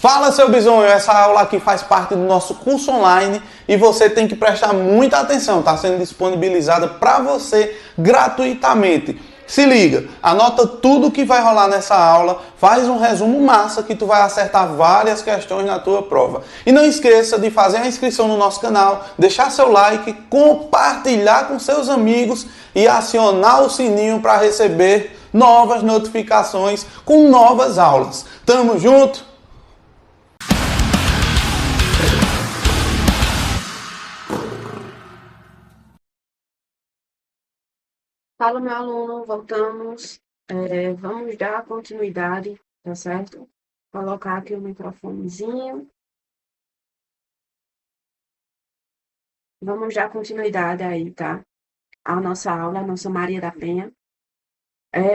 Fala, seu bisonho, essa aula aqui faz parte do nosso curso online e você tem que prestar muita atenção, está sendo disponibilizada para você gratuitamente. Se liga, anota tudo que vai rolar nessa aula, faz um resumo massa que tu vai acertar várias questões na tua prova. E não esqueça de fazer a inscrição no nosso canal, deixar seu like, compartilhar com seus amigos e acionar o sininho para receber novas notificações com novas aulas. Tamo junto? Fala, meu aluno, voltamos. Vamos dar continuidade, tá certo? Colocar aqui o microfonezinho. Vamos dar continuidade aí, tá? A nossa aula, a nossa Maria da Penha.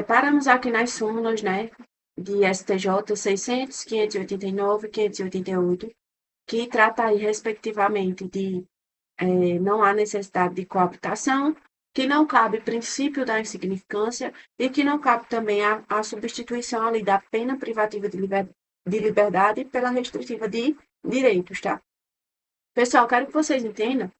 Paramos aqui nas súmulas, né? De STJ 600, 589 e 588, que trata aí, respectivamente, de não há necessidade de coabitação, que não cabe princípio da insignificância e que não cabe também a substituição ali da pena privativa de liberdade pela restritiva de direitos, tá? Pessoal, quero que vocês entendam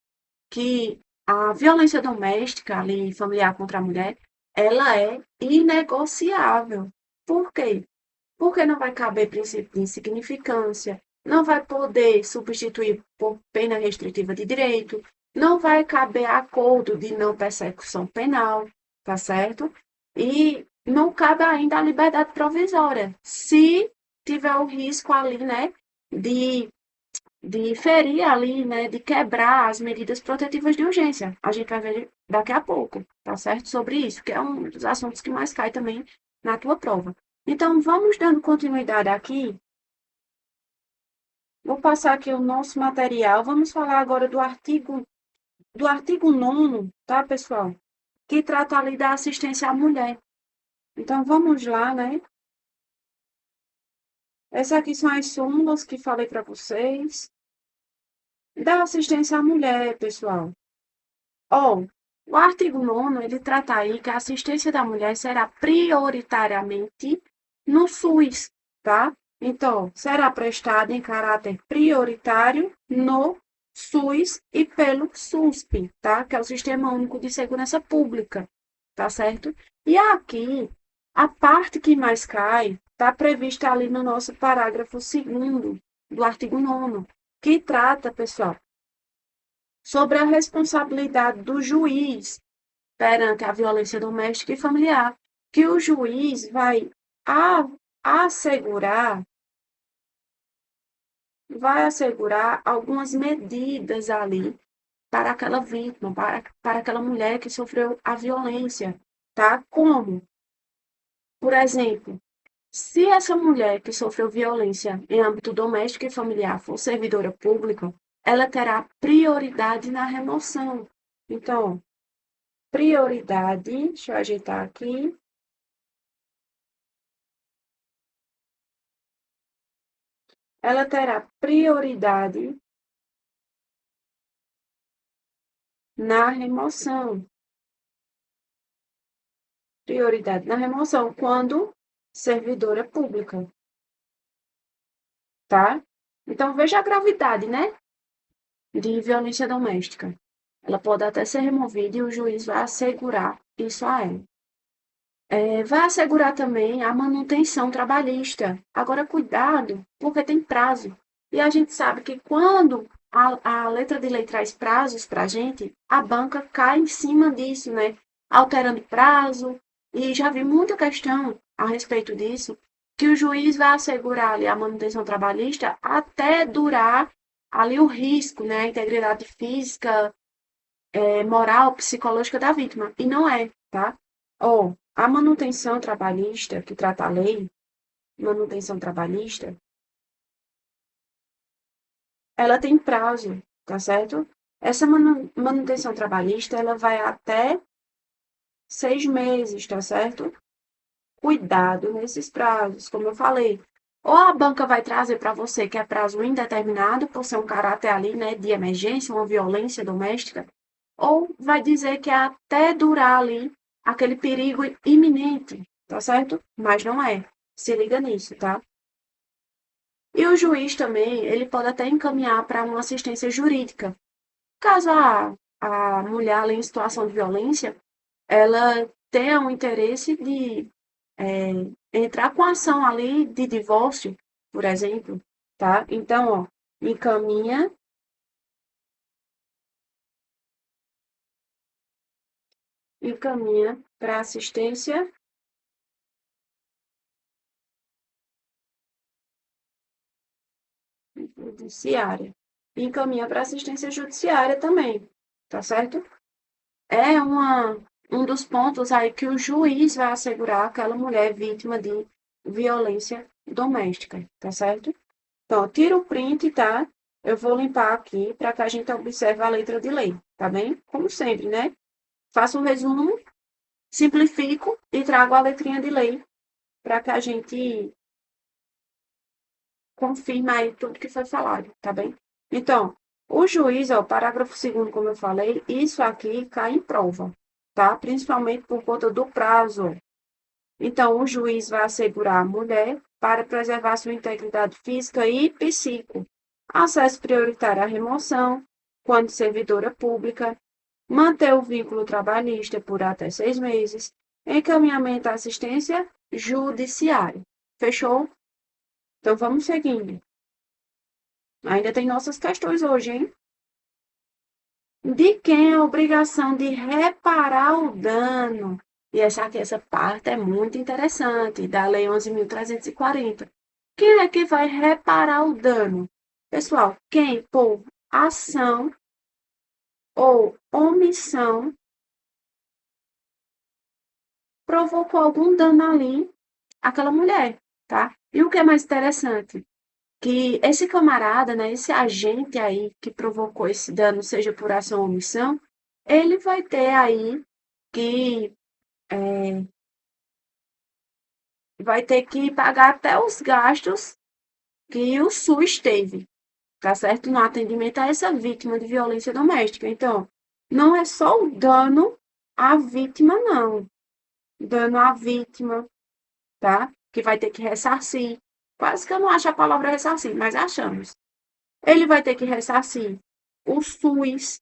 que a violência doméstica ali, familiar contra a mulher, ela é inegociável. Por quê? Porque não vai caber princípio de insignificância, não vai poder substituir por pena restritiva de direito, não vai caber acordo de não persecução penal, tá certo? E não cabe ainda a liberdade provisória, se tiver o risco ali, né, de, de ferir ali, né, de quebrar as medidas protetivas de urgência. A gente vai ver daqui a pouco, tá certo? Sobre isso, que é um dos assuntos que mais cai também na tua prova. Então, vamos dando continuidade aqui. Vou passar aqui o nosso material. Vamos falar agora do artigo 9º, tá, pessoal? Que trata ali da assistência à mulher. Então, vamos lá, né? Essas aqui são as súmulas que falei para vocês. Da assistência à mulher, pessoal. Ó, o artigo 9º, ele trata aí que a assistência da mulher será prioritariamente no SUS, tá? Então, será prestada em caráter prioritário no SUS e pelo SUSP, tá? Que é o Sistema Único de Segurança Pública, tá certo? E aqui, a parte que mais cai está prevista ali no nosso parágrafo 2º do artigo 9º, que trata, pessoal, sobre a responsabilidade do juiz perante a violência doméstica e familiar, que o juiz vai assegurar algumas medidas ali para aquela vítima, para aquela mulher que sofreu a violência, tá? Como, por exemplo, se essa mulher que sofreu violência em âmbito doméstico e familiar for servidora pública, ela terá prioridade na remoção. Então, prioridade, deixa eu ajeitar aqui. Ela terá prioridade na remoção. Prioridade na remoção quando servidora pública, tá? Então, veja a gravidade, né? De violência doméstica. Ela pode até ser removida e o juiz vai assegurar isso a ela. Vai assegurar também a manutenção trabalhista. Agora, cuidado, porque tem prazo. E a gente sabe que quando a letra de lei traz prazos para a gente, a banca cai em cima disso, né? Alterando prazo. E já vi muita questão a respeito disso, que o juiz vai assegurar ali a manutenção trabalhista até durar ali o risco, né? A integridade física, moral, psicológica da vítima. E não é, tá? A manutenção trabalhista, que trata a lei, manutenção trabalhista, ela tem prazo, tá certo? Essa manutenção trabalhista, ela vai até 6 meses, tá certo? Cuidado nesses prazos, como eu falei. Ou a banca vai trazer para você que é prazo indeterminado, por ser um caráter ali, né, de emergência, uma violência doméstica, ou vai dizer que é até durar ali aquele perigo iminente, tá certo? Mas não é. Se liga nisso, tá? E o juiz também, ele pode até encaminhar para uma assistência jurídica. Caso a mulher, ali em situação de violência, ela tenha um interesse de entrar com ação ali de divórcio, por exemplo, tá? Então, ó, encaminha, encaminha para assistência judiciária. Encaminha para assistência judiciária também, tá certo? É um dos pontos aí que o juiz vai assegurar aquela mulher vítima de violência doméstica, tá certo? Então, tira o print, tá? Eu vou limpar aqui para que a gente observe a letra de lei, tá bem? Como sempre, né? Faço um resumo, simplifico e trago a letrinha de lei para que a gente confirme aí tudo que foi falado, tá bem? Então, o juiz, ó, parágrafo 2º, como eu falei, isso aqui cai em prova, tá? Principalmente por conta do prazo. Então, o juiz vai assegurar a mulher para preservar sua integridade física e psíquica, acesso prioritário à remoção, quando servidora pública, manter o vínculo trabalhista por até 6 meses, encaminhamento à assistência judiciária. Fechou? Então, vamos seguindo. Ainda tem nossas questões hoje, hein? De quem é a obrigação de reparar o dano? E essa parte é muito interessante, da Lei 11.340. Quem é que vai reparar o dano? Pessoal, quem por ação ou omissão provocou algum dano ali àquela mulher, tá? E o que é mais interessante? Que esse camarada, né, esse agente aí que provocou esse dano, seja por ação ou omissão, ele vai ter aí que vai ter que pagar até os gastos que o SUS teve, tá certo? No atendimento a essa vítima de violência doméstica. Então, não é só o dano à vítima, não. Dano à vítima, tá? Que vai ter que ressarcir. Quase que eu não acho a palavra ressarcir, mas achamos. Ele vai ter que ressarcir o SUS,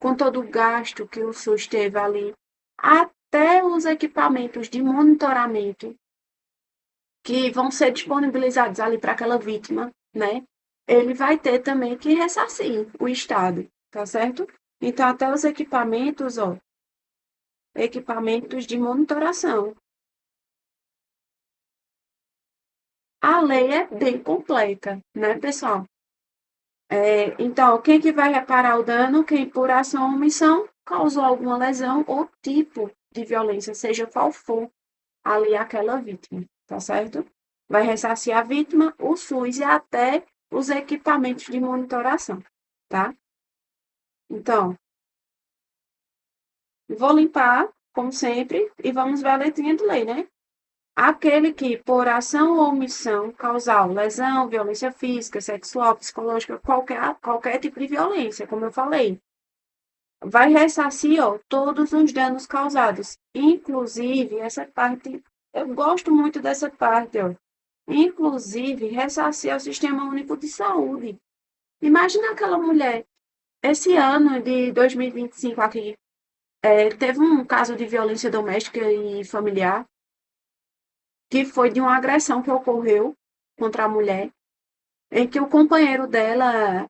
com todo o gasto que o SUS teve ali, até os equipamentos de monitoramento que vão ser disponibilizados ali para aquela vítima, né? Ele vai ter também que ressarcir o Estado, tá certo? Então, até os equipamentos, ó, equipamentos de monitoração. A lei é bem completa, né, pessoal? Então, quem que vai reparar o dano? Quem, por ação ou omissão, causou alguma lesão ou tipo de violência, seja qual for ali aquela vítima, tá certo? Vai ressarcir a vítima, o SUS e até os equipamentos de monitoração, tá? Então, vou limpar, como sempre, e vamos ver a letrinha de lei, né? Aquele que, por ação ou omissão, causar lesão, violência física, sexual, psicológica, qualquer tipo de violência, como eu falei, vai ressarcir, ó, todos os danos causados. Inclusive, essa parte, eu gosto muito dessa parte, ó. Inclusive, ressarcir ao Sistema Único de Saúde. Imagina aquela mulher, esse ano de 2025 aqui, teve um caso de violência doméstica e familiar, que foi de uma agressão que ocorreu contra a mulher, em que o companheiro dela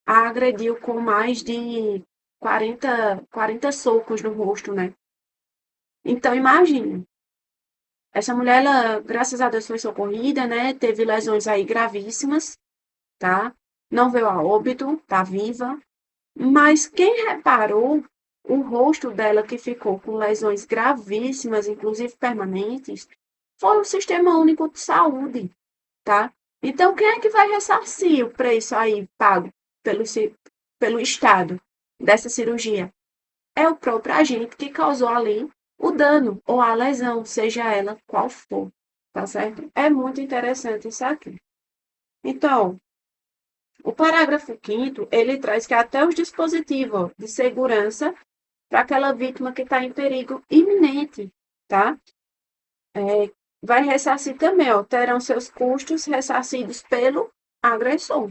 a agrediu com mais de 40 socos no rosto, né? Então, imagine, essa mulher, ela, graças a Deus, foi socorrida, né? Teve lesões aí gravíssimas, tá? Não veio a óbito, tá viva. Mas quem reparou o rosto dela que ficou com lesões gravíssimas, inclusive permanentes, foi o Sistema Único de Saúde, tá? Então, quem é que vai ressarcir o preço aí pago pelo Estado dessa cirurgia? É o próprio agente que causou ali o dano ou a lesão, seja ela qual for, tá certo? É muito interessante isso aqui. Então, o parágrafo 5º, ele traz que até os dispositivos de segurança para aquela vítima que está em perigo iminente, tá? vai ressarcir também, ó, terão seus custos ressarcidos pelo agressor,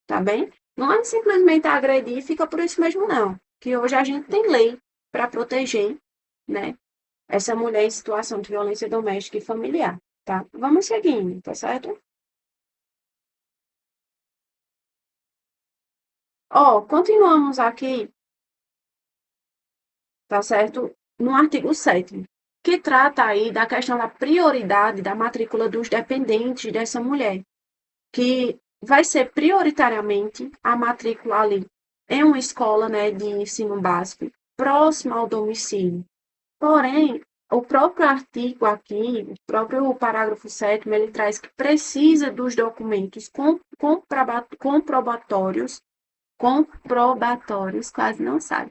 tá bem? Não é simplesmente agredir e fica por isso mesmo, não. Que hoje a gente tem lei para proteger, né, essa mulher em situação de violência doméstica e familiar, tá? Vamos seguindo, tá certo? Ó, continuamos aqui, tá certo? No artigo 7º, que trata aí da questão da prioridade da matrícula dos dependentes dessa mulher, que vai ser prioritariamente a matrícula ali em uma escola, né, de ensino básico, próxima ao domicílio. Porém, o próprio artigo aqui, o próprio parágrafo 7º, ele traz que precisa dos documentos comprobatórios, quase não sai,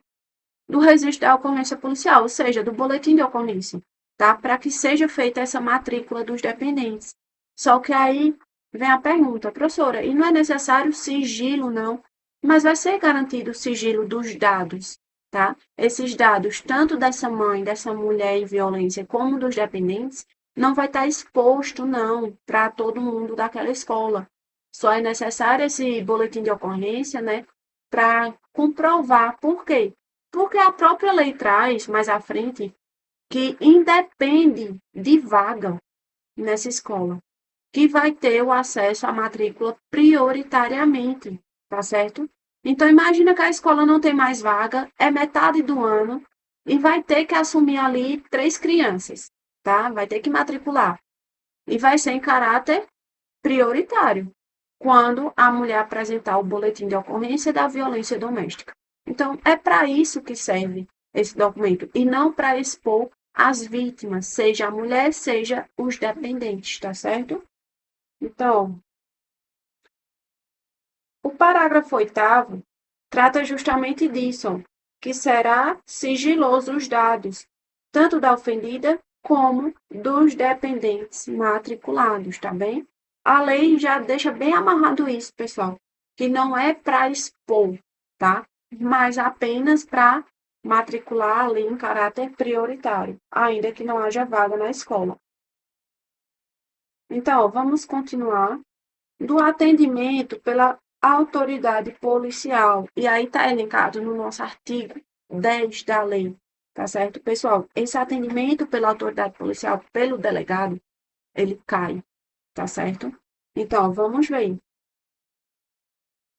do registro da ocorrência policial, ou seja, do boletim de ocorrência, tá? Para que seja feita essa matrícula dos dependentes. Só que aí vem a pergunta, professora, e não é necessário sigilo, não, mas vai ser garantido o sigilo dos dados, tá? Esses dados, tanto dessa mãe, dessa mulher em violência, como dos dependentes, não vai estar exposto, não, para todo mundo daquela escola. Só é necessário esse boletim de ocorrência, né, para comprovar. Por quê? Porque a própria lei traz, mais à frente, que independe de vaga nessa escola, que vai ter o acesso à matrícula prioritariamente, tá certo? Então, imagina que a escola não tem mais vaga, é metade do ano, e vai ter que assumir ali 3 crianças, tá? Vai ter que matricular. E vai ser em caráter prioritário, quando a mulher apresentar o boletim de ocorrência da violência doméstica. Então, é para isso que serve esse documento, e não para expor as vítimas, seja a mulher, seja os dependentes, tá certo? Então, o parágrafo 8º trata justamente disso, que será sigiloso os dados, tanto da ofendida como dos dependentes matriculados, tá bem? A lei já deixa bem amarrado isso, pessoal, que não é para expor, tá? Mas apenas para matricular ali em caráter prioritário, ainda que não haja vaga na escola. Então, vamos continuar. Do atendimento pela autoridade policial. E aí está elencado no nosso artigo 10 da lei, tá certo, pessoal? Esse atendimento pela autoridade policial, pelo delegado, ele cai, tá certo? Então, vamos ver.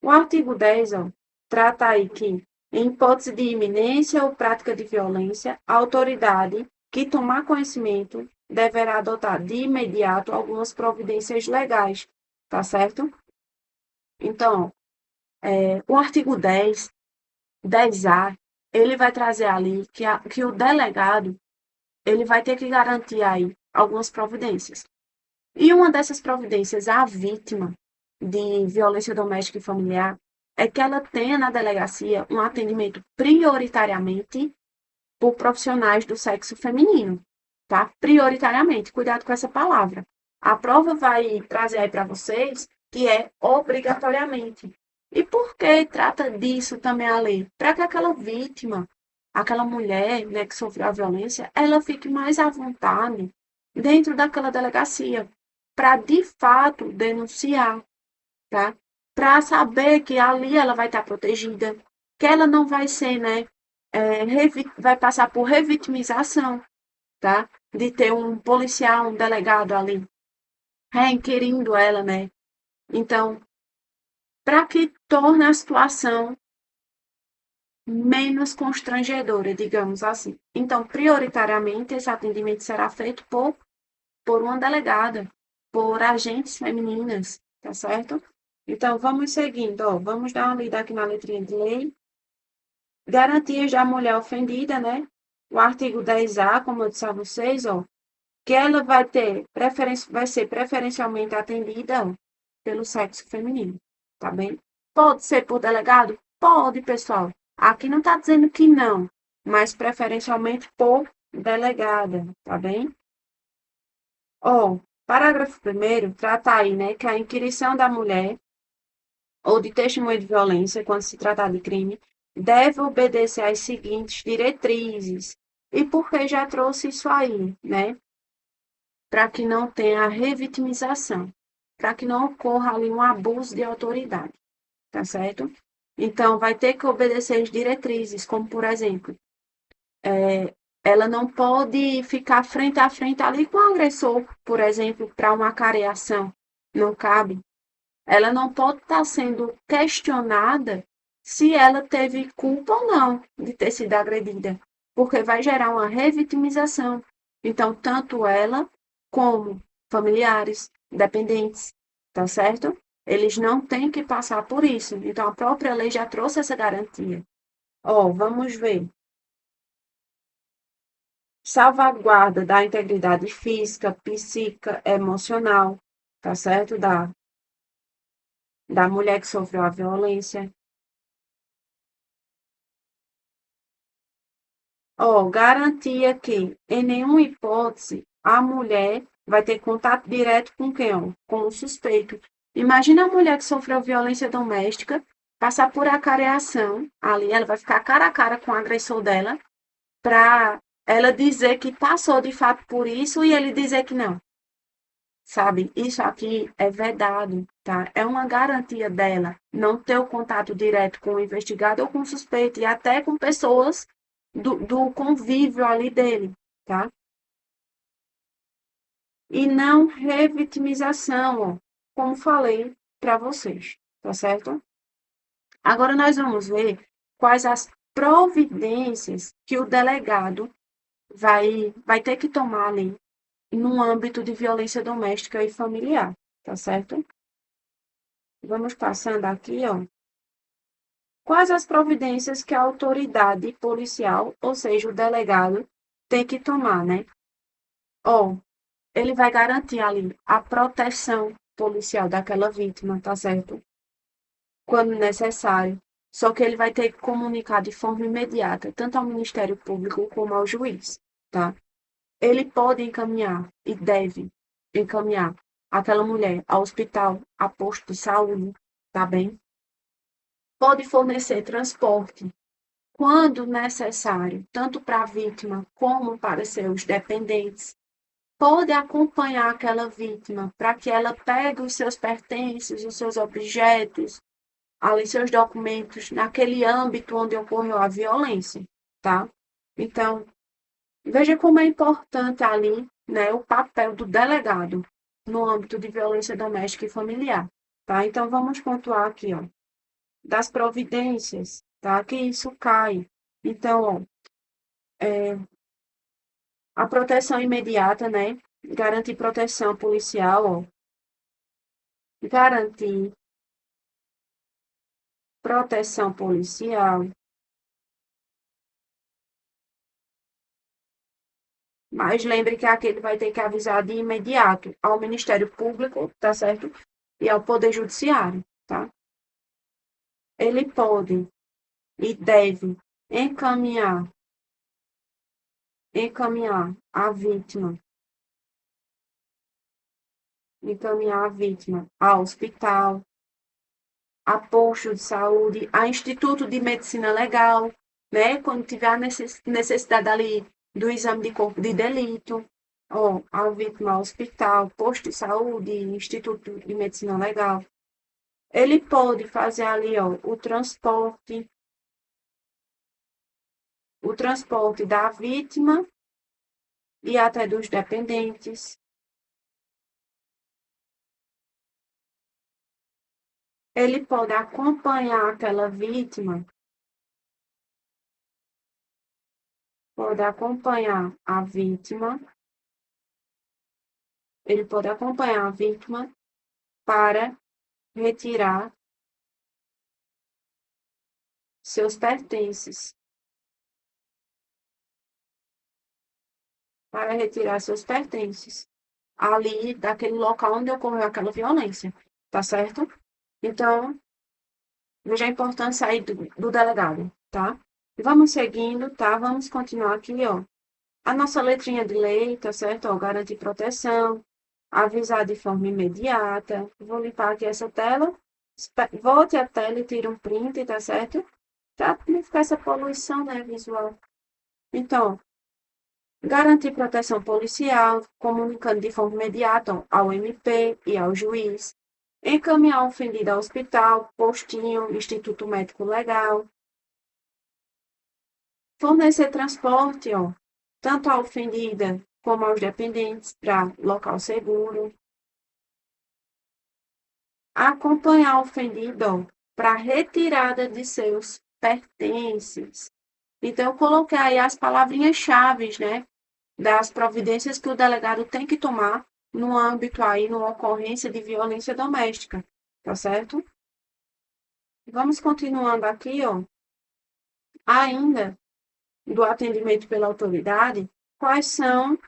O artigo 10, ó, trata aí que, em hipótese de iminência ou prática de violência, a autoridade que tomar conhecimento deverá adotar de imediato algumas providências legais, tá certo? Então, o artigo 10A, ele vai trazer ali que o delegado, ele vai ter que garantir aí algumas providências. E uma dessas providências à vítima de violência doméstica e familiar é que ela tenha na delegacia um atendimento prioritariamente por profissionais do sexo feminino, tá? Prioritariamente, cuidado com essa palavra. A prova vai trazer aí para vocês que é obrigatoriamente. E por que trata disso também a lei? Para que aquela vítima, aquela mulher, né, que sofreu a violência, ela fique mais à vontade dentro daquela delegacia, para de fato denunciar, tá? Para saber que ali ela vai estar protegida, que ela não vai ser, né, vai passar por revitimização, tá? De ter um policial, um delegado ali, requerindo ela, né? Então, para que torne a situação menos constrangedora, digamos assim. Então, prioritariamente, esse atendimento será feito por uma delegada, por agentes femininas, tá certo? Então, vamos seguindo, ó, vamos dar uma lida aqui na letrinha de lei. Garantias da mulher ofendida, né? O artigo 10A, como eu disse a vocês, ó, que ela vai ser preferencialmente atendida, ó, pelo sexo feminino, tá bem? Pode ser por delegado? Pode, pessoal. Aqui não está dizendo que não, mas preferencialmente por delegada, tá bem? Ó, parágrafo 1º trata aí, né, que a inquirição da mulher ou de testemunha de violência, quando se tratar de crime, deve obedecer às seguintes diretrizes. E por que já trouxe isso aí, né? para que não tenha revitimização, para que não ocorra ali um abuso de autoridade, tá certo? Então, vai ter que obedecer as diretrizes, como, por exemplo, ela não pode ficar frente a frente ali com o agressor, por exemplo, para uma acareação, não cabe. Ela não pode estar sendo questionada se ela teve culpa ou não de ter sido agredida, porque vai gerar uma revitimização. Então, tanto ela como familiares, dependentes, tá certo? Eles não têm que passar por isso. Então, a própria lei já trouxe essa garantia. Ó, vamos ver. Salvaguarda da integridade física, psíquica, emocional, tá certo? Da mulher que sofreu a violência. Ó, garantia que, em nenhuma hipótese, a mulher vai ter contato direto com quem? Ó? Com o suspeito. Imagina a mulher que sofreu violência doméstica, passar por acareação ali, ela vai ficar cara a cara com o agressor dela, para ela dizer que passou de fato por isso e ele dizer que não. Sabe, isso aqui é vedado, tá? É uma garantia dela não ter o contato direto com o investigado ou com o suspeito, e até com pessoas do convívio ali dele, tá? E não revitimização, ó, como falei para vocês, tá certo? Agora nós vamos ver quais as providências que o delegado vai ter que tomar ali no âmbito de violência doméstica e familiar, tá certo? Vamos passando aqui, ó. Quais as providências que a autoridade policial, ou seja, o delegado, tem que tomar, né? Ó, ele vai garantir ali a proteção policial daquela vítima, tá certo? Quando necessário. Só que ele vai ter que comunicar de forma imediata, tanto ao Ministério Público como ao juiz, tá? Ele pode encaminhar e deve encaminhar aquela mulher ao hospital, a posto de saúde, tá bem? Pode fornecer transporte quando necessário, tanto para a vítima como para seus dependentes. Pode acompanhar aquela vítima para que ela pegue os seus pertences, os seus objetos, ali seus documentos, naquele âmbito onde ocorreu a violência, tá? Então, veja como é importante ali, né, o papel do delegado no âmbito de violência doméstica e familiar, tá? Então, vamos pontuar aqui, ó, das providências, tá? Que isso cai. Então, ó, a proteção imediata, né? Garantir proteção policial, ó. Garantir proteção policial. Mas lembre que aquele vai ter que avisar de imediato ao Ministério Público, tá certo? E ao Poder Judiciário, tá? Ele pode e deve encaminhar, encaminhar a vítima, encaminhar a vítima ao hospital, a posto de saúde, a Instituto de Medicina Legal, né? Quando tiver a necessidade ali do exame de corpo de delito, ó, a vítima ao hospital, posto de saúde, Instituto de Medicina Legal. Ele pode fazer ali, ó, o transporte da vítima e até dos dependentes. Ele pode acompanhar aquela vítima, pode acompanhar a vítima, ele pode acompanhar a vítima para retirar seus pertences, para retirar seus pertences ali daquele local onde ocorreu aquela violência, tá certo? Então, veja a importância aí do delegado, tá? Vamos seguindo, tá? Vamos continuar aqui, ó. A nossa letrinha de lei, tá certo? Ó, garantir proteção, avisar de forma imediata. Vou limpar aqui essa tela. Volte a tela e tire um print, tá certo? Pra não ficar essa poluição, né, visual. Então, Garantir proteção policial, comunicando de forma imediata ao MP e ao juiz. Encaminhar o ofendido ao hospital, postinho, instituto médico legal. Fornecer transporte, tanto à ofendida como aos dependentes para local seguro. Acompanhar o ofendido para retirada de seus pertences. Então, eu coloquei aí as palavrinhas-chave, né, das providências que o delegado tem que tomar no âmbito aí, numa ocorrência de violência doméstica, tá certo? Vamos continuando aqui, ainda do atendimento pela autoridade, quais são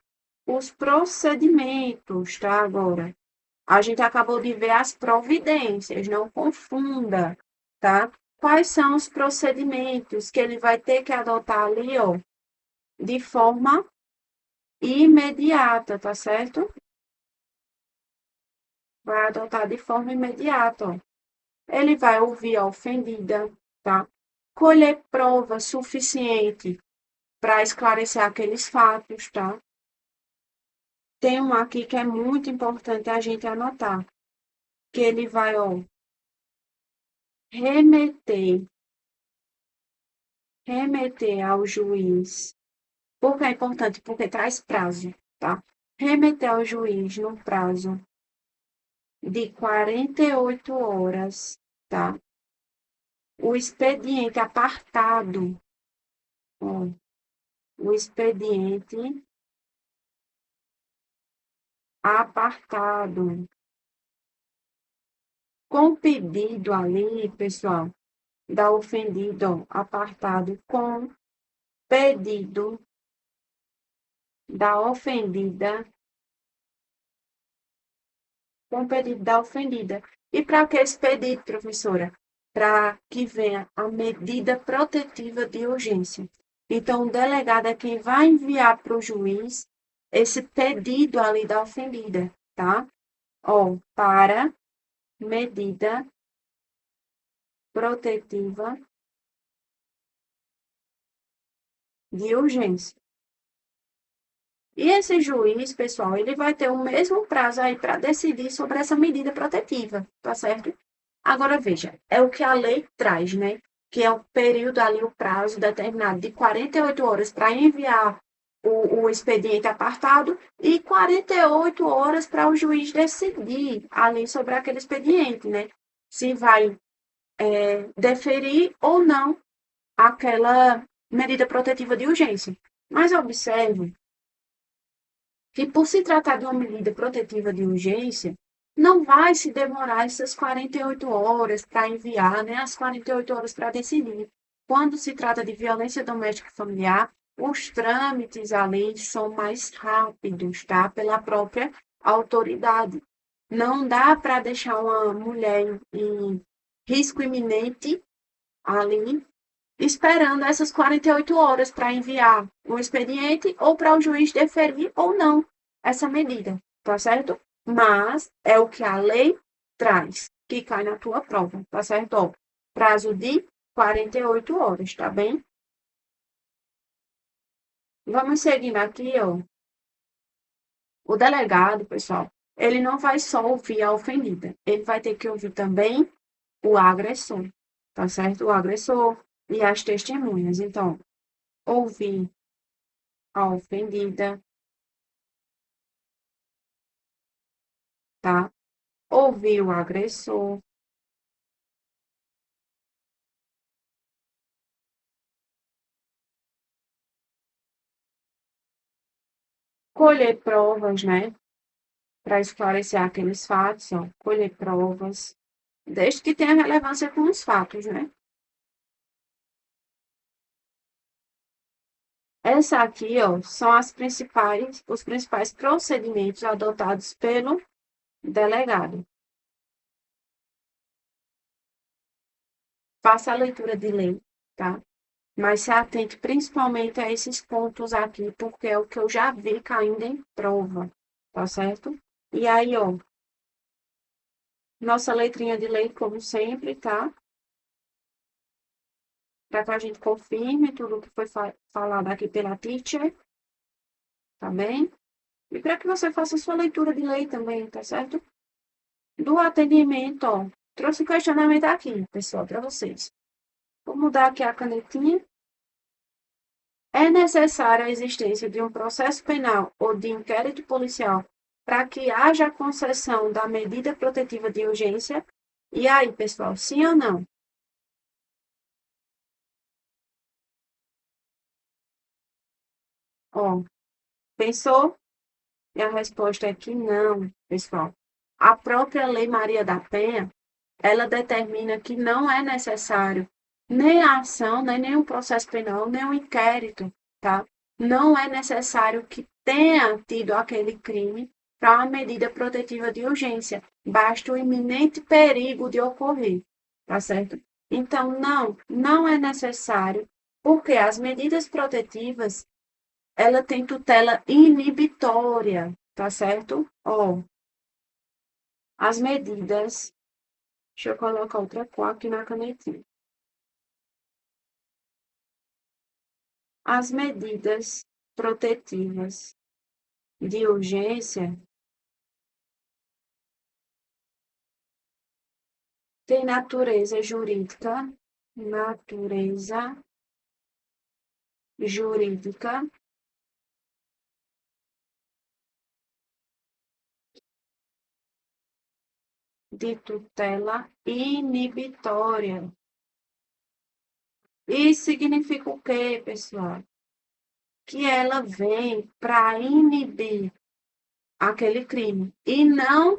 os procedimentos, tá? Agora, a gente acabou de ver as providências, não confunda, tá? Quais são os procedimentos que ele vai ter que adotar ali, de forma imediata, tá certo? Vai adotar de forma imediata. Ele vai ouvir a ofendida, tá? Colher prova suficiente para esclarecer aqueles fatos, tá? Tem um aqui que é muito importante a gente anotar, que ele vai, remeter, remeter ao juiz. Por que é importante? Porque traz prazo, tá? Remeter ao juiz no prazo de 48 horas, tá? O expediente apartado, ó, o expediente apartado, com pedido ali, pessoal, da ofendida, apartado com pedido da ofendida, com pedido da ofendida. E para que esse pedido, professora? Para que venha a medida protetiva de urgência. Então, o delegado é quem vai enviar para o juiz esse pedido ali da ofendida, tá? Para medida protetiva de urgência. E esse juiz, pessoal, ele vai ter o mesmo prazo aí para decidir sobre essa medida protetiva, tá certo? Agora, veja, é o que a lei traz, né? Que é o período ali, o prazo determinado de 48 horas para enviar o expediente apartado e 48 horas para o juiz decidir ali sobre aquele expediente, né? Se vai deferir ou não aquela medida protetiva de urgência. Mas observe que, por se tratar de uma medida protetiva de urgência, não vai se demorar essas 48 horas para enviar, né, as 48 horas para decidir. Quando se trata de violência doméstica e familiar, os trâmites ali são mais rápidos, tá? Pela própria autoridade. Não dá para deixar uma mulher em risco iminente ali esperando essas 48 horas para enviar um expediente ou para o juiz deferir ou não essa medida, tá certo? Mas é o que a lei traz, que cai na tua prova, tá certo? Prazo de 48 horas, tá bem? Vamos seguindo aqui, O delegado, pessoal, ele não vai só ouvir a ofendida, ele vai ter que ouvir também o agressor, tá certo? O agressor e as testemunhas. Então, ouvir a ofendida, tá? Ouvir o agressor, colher provas, né? Para esclarecer aqueles fatos, colher provas, desde que tenha relevância com os fatos, né? Essa aqui, são os principais procedimentos adotados pelo delegado. Faça a leitura de lei, tá? Mas se atente principalmente a esses pontos aqui, porque é o que eu já vi caindo em prova, tá certo? E aí, nossa letrinha de lei, como sempre, tá? Para que a gente confirme tudo o que foi falado aqui pela teacher. tá bem? E para que você faça sua leitura de lei também, tá certo? Do atendimento, ó, trouxe um questionamento aqui, pessoal, para vocês. Vou mudar aqui a canetinha. É necessária a existência de um processo penal ou de inquérito policial para que haja a concessão da medida protetiva de urgência? E aí, pessoal, sim ou não? Ó, pensou? E a resposta é que não, pessoal. A própria Lei Maria da Penha, ela determina que não é necessário nem a ação, nem nenhum processo penal, nem um inquérito, tá? Não é necessário que tenha tido aquele crime para uma medida protetiva de urgência. Basta o iminente perigo de ocorrer, tá certo? Então, não é necessário, porque as medidas protetivas, ela tem tutela inibitória, tá certo? Ó, as medidas, deixa eu colocar outra cor aqui na canetinha. As medidas protetivas de urgência têm natureza jurídica de tutela inibitória. Isso significa o quê, pessoal? Que ela vem para inibir aquele crime e não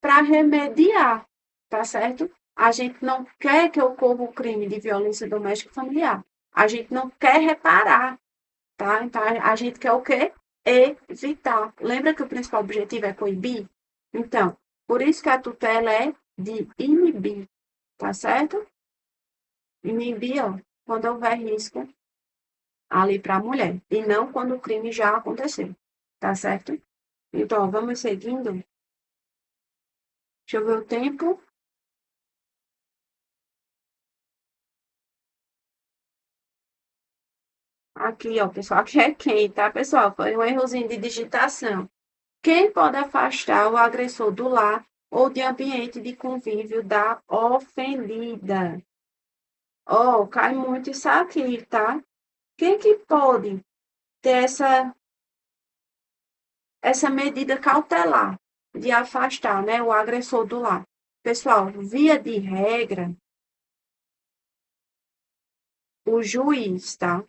para remediar, tá certo? A gente não quer que ocorra o crime de violência doméstica e familiar. A gente não quer reparar, tá? Então, a gente quer o quê? Evitar. Lembra que o principal objetivo é coibir? Então, por isso que a tutela é de inibir, tá certo? Inibir, ó, quando houver risco ali para a mulher, e não quando o crime já aconteceu, tá certo? Então, vamos seguindo. Deixa eu ver o tempo. Aqui, ó, pessoal, aqui é quem, tá, pessoal? Foi um errozinho de digitação. Quem pode afastar o agressor do lar ou de ambiente de convívio da ofendida? Ó, cai muito isso aqui, tá? Quem que pode ter essa medida cautelar de afastar, né, o agressor do lar? Pessoal, via de regra, o juiz, tá?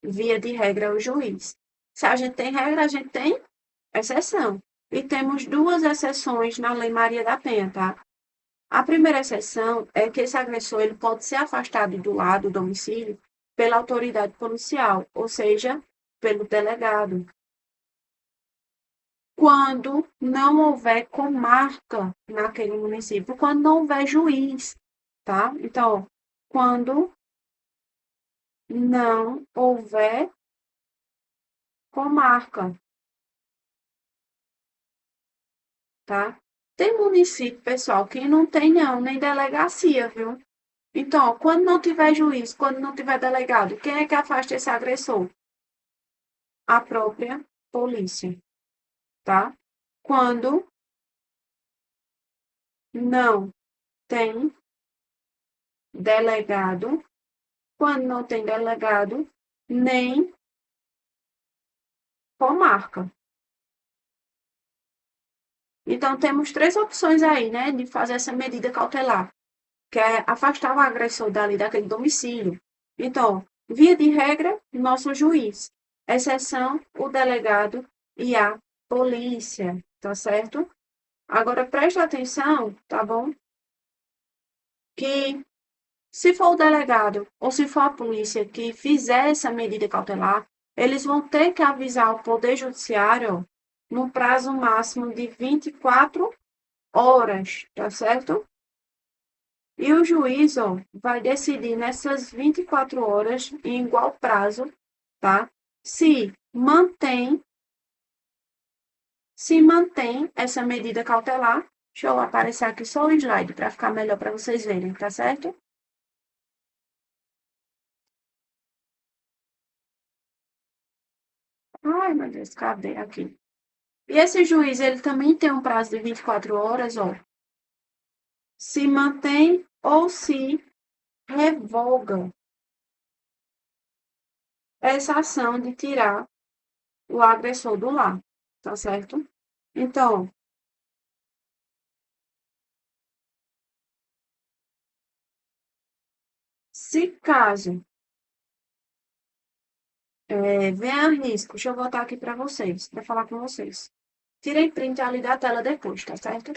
Via de regra, o juiz. Se a gente tem regra, a gente tem exceção. E temos duas exceções na Lei Maria da Penha, tá? A primeira exceção é que esse agressor ele pode ser afastado do lar do domicílio pela autoridade policial, ou seja, pelo delegado, quando não houver comarca naquele município, quando não houver juiz, tá? Então, quando não houver comarca, tá? Tem município, pessoal, que não tem não, nem delegacia, viu? Então, quando não tiver juiz, quando não tiver delegado, quem é que afasta esse agressor? A própria polícia, tá? Quando não tem delegado, quando não tem delegado, nem comarca. Então, temos três opções aí, né, de fazer essa medida cautelar, que é afastar o agressor dali daquele domicílio. Então, via de regra, nosso juiz. Exceção, o delegado e a polícia, tá certo? Agora preste atenção, tá bom? Que se for o delegado ou se for a polícia que fizer essa medida cautelar, eles vão ter que avisar o Poder Judiciário no prazo máximo de 24 horas, tá certo? E o juiz, ó, vai decidir nessas 24 horas, em igual prazo, tá? Se mantém, se mantém essa medida cautelar. Deixa eu aparecer aqui só o slide para ficar melhor para vocês verem, tá certo? Ai, meu Deus, cadê aqui? E esse juiz, ele também tem um prazo de 24 horas, ó. Se mantém ou se revoga essa ação de tirar o agressor do lar, tá certo? Então, se caso venha a risco, deixa eu voltar aqui para vocês, para falar com vocês. Tirei print ali da tela depois, tá certo?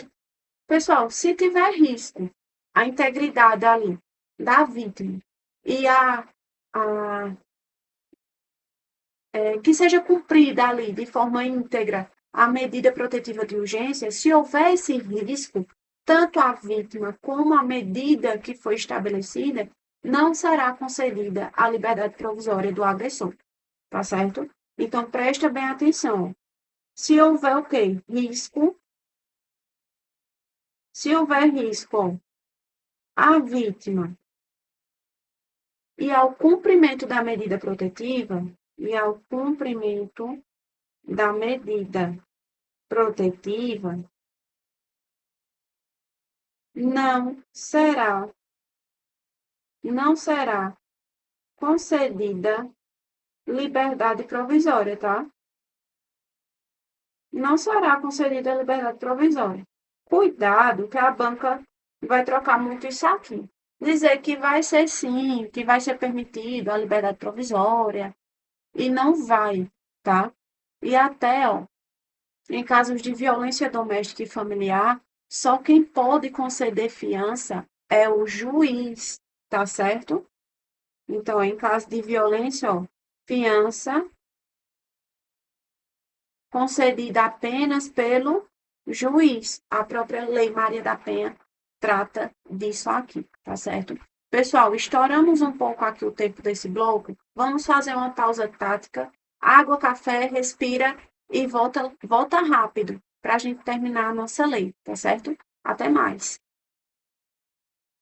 Pessoal, se tiver risco, a integridade ali da vítima e a que seja cumprida ali de forma íntegra a medida protetiva de urgência, se houver esse risco, tanto a vítima como a medida que foi estabelecida, não será concedida a liberdade provisória do agressor, tá certo? Então, presta bem atenção. Se houver o quê? Risco. Se houver risco à vítima e ao cumprimento da medida protetiva, e ao cumprimento da medida protetiva, não será concedida liberdade provisória, tá? Não será concedida liberdade provisória. Cuidado que a banca vai trocar muito isso aqui. Dizer que vai ser sim, que vai ser permitido a liberdade provisória, e não vai, tá? E até, ó, em casos de violência doméstica e familiar, só quem pode conceder fiança é o juiz, tá certo? Então, em caso de violência, ó, fiança concedida apenas pelo juiz. A própria Lei Maria da Penha trata disso aqui, tá certo? Pessoal, estouramos um pouco aqui o tempo desse bloco. Vamos fazer uma pausa tática. Água, café, respira e volta rápido para a gente terminar a nossa lei, tá certo? Até mais.